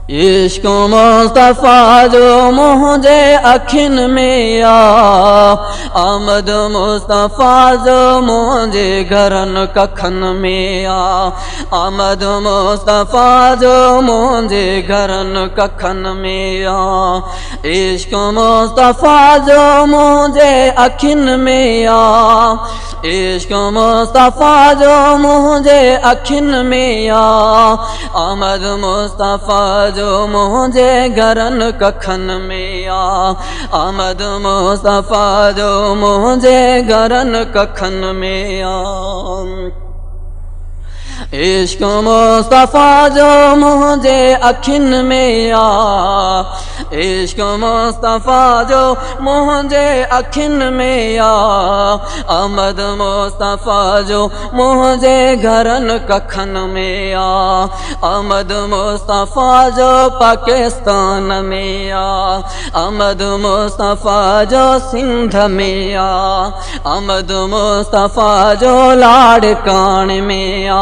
इश्क मुस्तफ़ा जो मुझे अखिन में आ, आमद मुस्तफ़ा जो मुझे घरन कखन में आ, आमद मुस्तफ़ा जो मुझे घरन कखन में आ, इश्क मुस्तफ़ा जो मुझे अखिन में आ, इश्क मुस्तफ़ा जो मुझे अखिन में आ, आमद मुस्तफ़ा जो मुझे घरन कखन में आ, आमद मुस्तफ़ा जो मुझे घरन कखन में आ, इश्क मुस्तफ़ा जो मुझे अखिन में आ, इश्क मुस्तफ़ा जो मुझे अखिन में आ, आमद मुस्तफ़ा जो मुझे घरन कखन में आ, आमद मुस्तफ़ा जो पाकिस्तान में आ, आमद मुस्तफ़ा जो सिंध में आ, आमद मुस्तफ़ा जो लाड़कान में आ,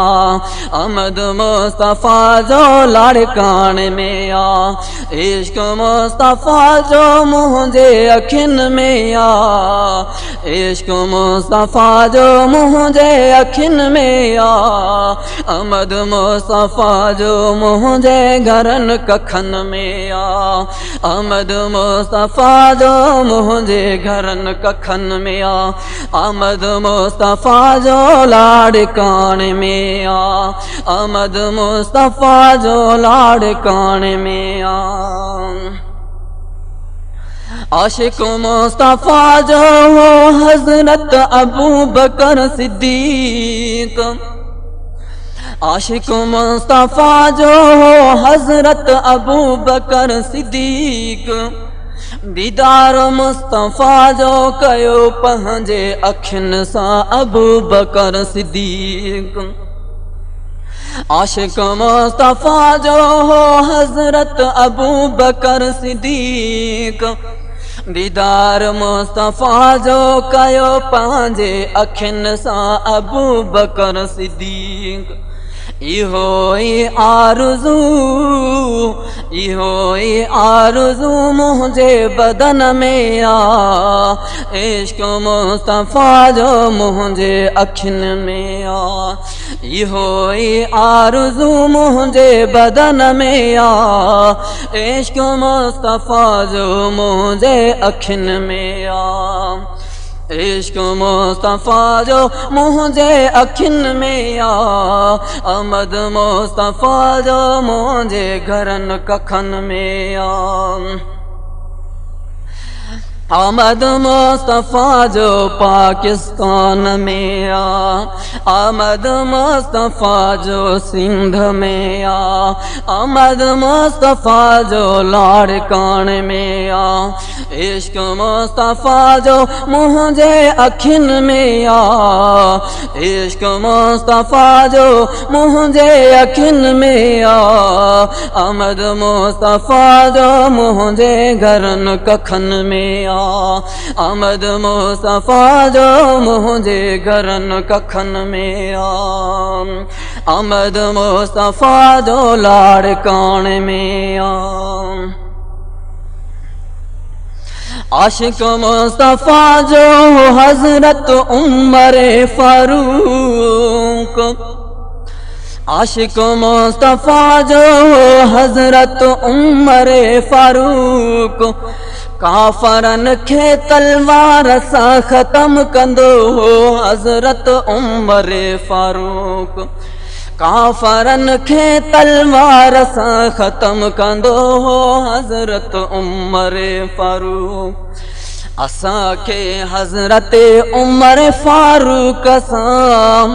आमद मुस्तफ़ा जो लाड़कान में आ, इश्क मुस्तफ़ा जो मुझे अखिन में आ, इश्क मुस्तफ़ा जो मुझे अखिन में आ, आमद मुस्तफ़ा जो मुझे घरन कखन में आ, आमद मुस्तफ़ा जो मुझे घरन कखन में आ, आमद मुस्तफ़ा जो लाड़कान में आ, आमद मुस्तफ़ा जो लाड़कान में आ, आशिक मुस्तफ़ा जो हो हज़रत अबू बकर सिद्दीक़, आशिक मुस्तफ़ा जो हो हज़रत अबू बकर सिद्दीक़, दीदार मुस्तफ़ा जो कयो पंहिंजे अखियुनि सां अबू बकर सिद्दीक़, आशिक मुस्तफ़ा जो हो हज़रत अबू बकर सिद्दीक़, दीदार मुस्तफ़ा जो कयो पंहिंजे अखियुनि सां अबू बकर सिद्दीक़, इहो ई आरज़ू, इहो ई आरज़ू मुझे बदन में आ, इश्क मुस्तफ़ा जो मुझे अखिन में आ, इहो ई आरज़ू मुझे बदन में आ, इश्क मुस्तफ़ा जो मुझे अखिन में आ, इश्क मुस्तफ़ा जो मुझे अखिन में आ, आमद मुस्तफ़ा जो मुझे घरन कखन में आ, आमद मुस्तफ़ा जो पाकिस्तान में आ, आमद मुस्तफ़ा जो सिंध में आ, आमद मुस्तफ़ा जो लाड़कान में आ, इश्क मुस्तफ़ा जो मुझे अखिन में आ, इश्क मुस्तफ़ा जो मुझे अखिन में आ, आमद मुस्तफ़ा जो मुझे घरन कखन में आ, आमद मुस्तफ़ा जो मुझे घरन कखन में आ, आमद मुस्तफ़ा जो लाड़कान में आ, आशिक मुस्तफ़ा जो हज़रत उमर फारूक, आशिक मुस्तफ़ा जो हज़रत उमर फारूक, काफ़रन खे तलवार सां ख़त्म कंदो हो हज़रत उमर फारूक, काफ़रन खे तलवार सां ख़त्म कंदो हो हज़रत उमर फारूक, असांखे हज़रत उमर फारूक सां,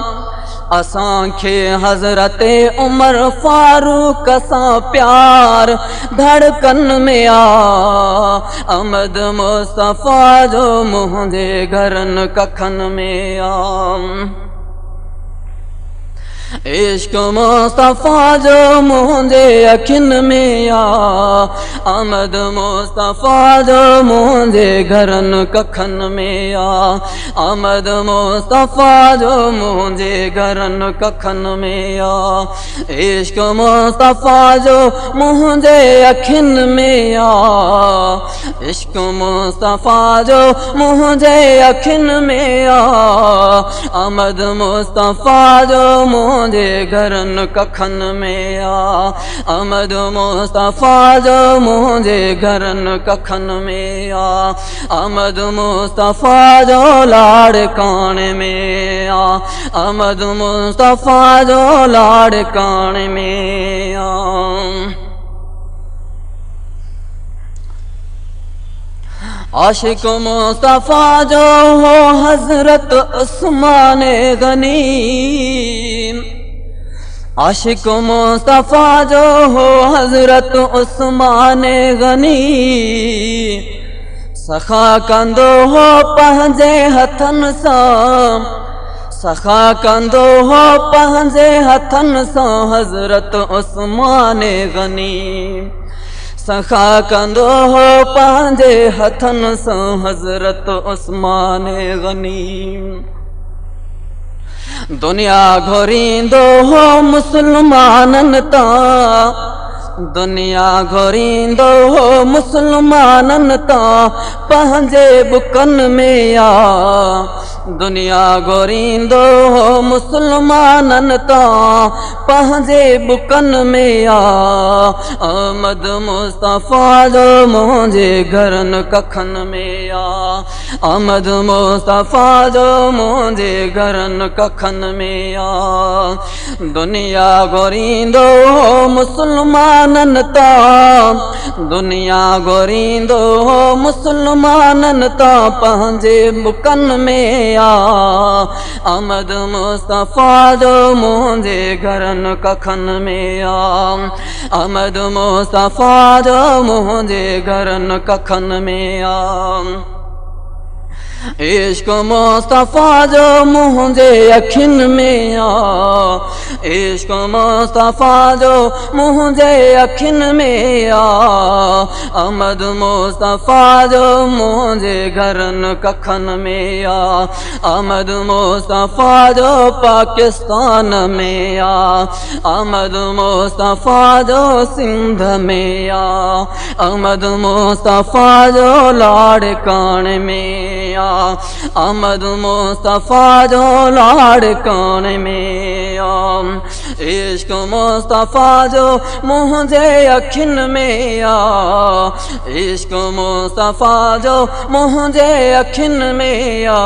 असांखे हज़रत उमर फारूक सां प्यार धड़कन में आ, आमद मुस्तफ़ा जो मुझे घरन कखन में आ, इश्क मुस्तफ़ा जो मुझे अखियुनि में आ, आमद मुस्तफ़ा जो मुझे घरनि कखनि में आ, आमद मुस्तफ़ा जो मुझे घरनि कखनि में आ, इश्क मुस्तफ़ा जो मुझे अखियुनि में आ, इश्क मुस्तफ़ा जो मुझे अखियुनि में आ, आमद मुस्तफ़ा जो मुझे घरनि कखनि में आ, आमद मुस्तफ़ा जो मुझे घरनि कखनि में आ, आमद मुस्तफ़ा जो लाड़काणे में आ, आमद मुस्तफ़ा जो लाड़काणे में आ। आशिक मुस्तफ़ा जो हो हज़रत उस्मान गनी, आशिक मुस्तफ़ा जो हो हज़रत उस्मान गनी, सखा कंदो हो पंहिंजे हथनि सां, सखा कंदो हो पंहिंजे हथनि सां हज़रत उस्मान गनी, सखा कंदो हो पंहिंजे हथनि सां हज़रत उस्मान गनी। दुनिया घुरींदो हो मुसलमाननि तां, दुनिया घुरींदो हो मुसलमाननि तां पंहिंजे बुकनि में आ, दुनिया घुरींदो हो मुसलमाननि तां पंहिंजे बुकनि में आ, आमद मुस्तफ़ा जो मुझे घरनि कखनि में आ, आमद मुस्तफ़ा जो मुझे घरनि कखनि में आ, दुनिया घुरींदो हो मुसलमाननि तां, दुनिया घुरींदो हो मुसलमाननि तां पंहिंजे बुकनि में आ, आमद मुस्तफ़ा जो मुझे घरनि कखनि में आ, आमद मुस्तफ़ा जो मुझे घरनि कखनि में आ। इश्क मुस्तफ़ा जो मुझे अखियुनि में आ, इश्क मुस्तफ़ा जो मुझे अखियुनि में आ, आमद मुस्तफ़ा जो मुझे घरनि कखनि में आ, आमद मुस्तफ़ा जो पाकिस्तान में आ, आमद मुस्तफ़ा जो सिंध में आ, आमद मुस्तफ़ा जो लाड़काणे में आ, आमद मुस्तफ़ा जो लाड़काणे में आ, इश्क मुस्तफ़ा जो मुझे अखियुनि में आ, इश्क मुस्तफ़ा जो मुझे अखियुनि में आ,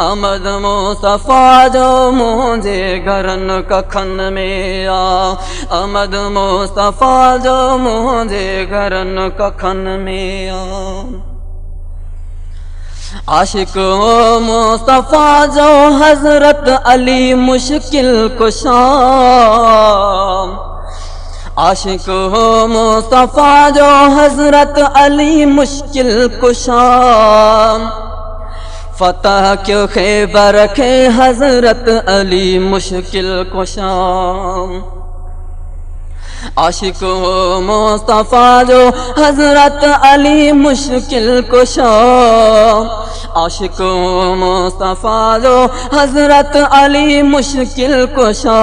आमद मुस्तफ़ा जो मुझे घरनि कखनि में आ, आमद मुस्तफ़ा जो मुझे घरनि कखनि में आ। आशिक मुस्तफ़ा जो हज़रत अली मुश्किल कुशा, आशिक मुस्तफ़ा जो हज़रत अली मुश्किल कुशा, फतह क्यों खैबर खे हज़रत अली मुश्किल कुशा, आशिक मुस्तफ़ा जो हज़रत अली मुश्किल कुशा, आशिक मुस्तफ़ा जो हज़रत अली मुश्किल कुशा,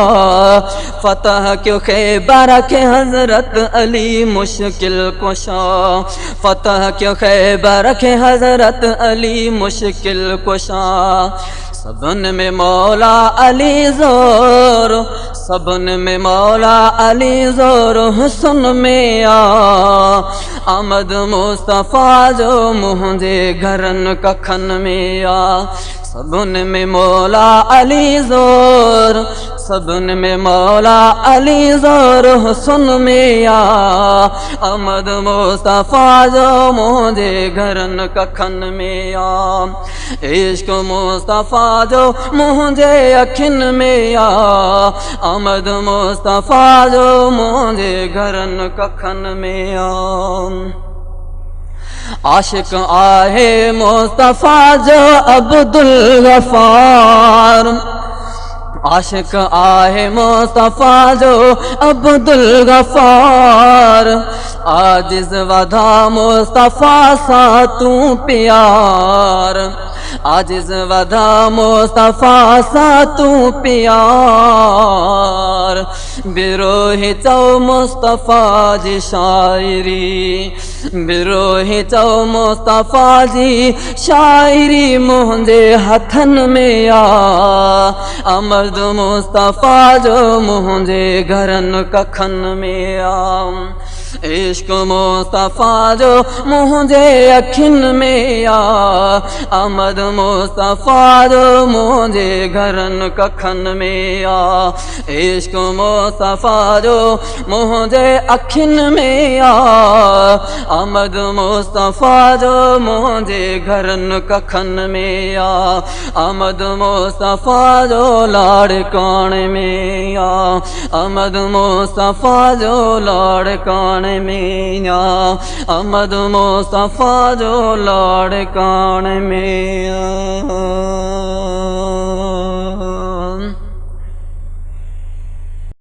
फतह क्यों खैबर खे हज़रत अली मुश्किल कुशा, फतह क्यों खैबर खे हज़रत अली मुश्किल कुशा, सबन में मौला अली ज़ोर, सबन में मौला अली ज़ोर हुस्न में आ, आमद मुस्तफ़ा जो मुझे घरनि कखनि में आ, सबन में मौला अली ज़ोर, सबन में मौला अली ज़ोर हुस्न में आ, आमद मुस्तफ़ा जो मुझे घरनि कखनि में आ, इश्क मुस्तफ़ा जो मुझे अखियुनि में आ, आमद मुस्तफ़ा जो मुझे घरनि कखनि में आ। आशिक आहे मुस्तफ़ा जो अब्दुल गफ़ार, आशिक आहे मुस्तफ़ा जो अब्दुल गफ़ार आजिज़ वधा मुस्तफ़ा सा तू प्यार आजिज़ वधा मुस्तफ़ा सा तू प्यार बिरोही चौ मुस्तफ़ा जी शायरी बिरोही चौ मुस्तफ़ा जी शायरी मुंहिंजे हथनि में आ अमद मुस्तफ़ा जो मुंहिंजे घरनि कखनि में आ इश्क मुस्तफ़ा जो मुंहिंजे अखियुनि में आ अमद मुस्तफ़ा जो मुंहिंजे घरनि कखनि में आ इश्क मुस्तफ़ा जो मुंहिंजे अखियुनि में आ अमद मुस्तफ़ा जो मुंहिंजे घरनि कखनि में आ अमद मुस्तफ़ा जो लाड़काण में आ अमद मुस्तफ़ा जो लाड़काण में आ अमद मुस्तफ़ा जो लाड़काण में आ।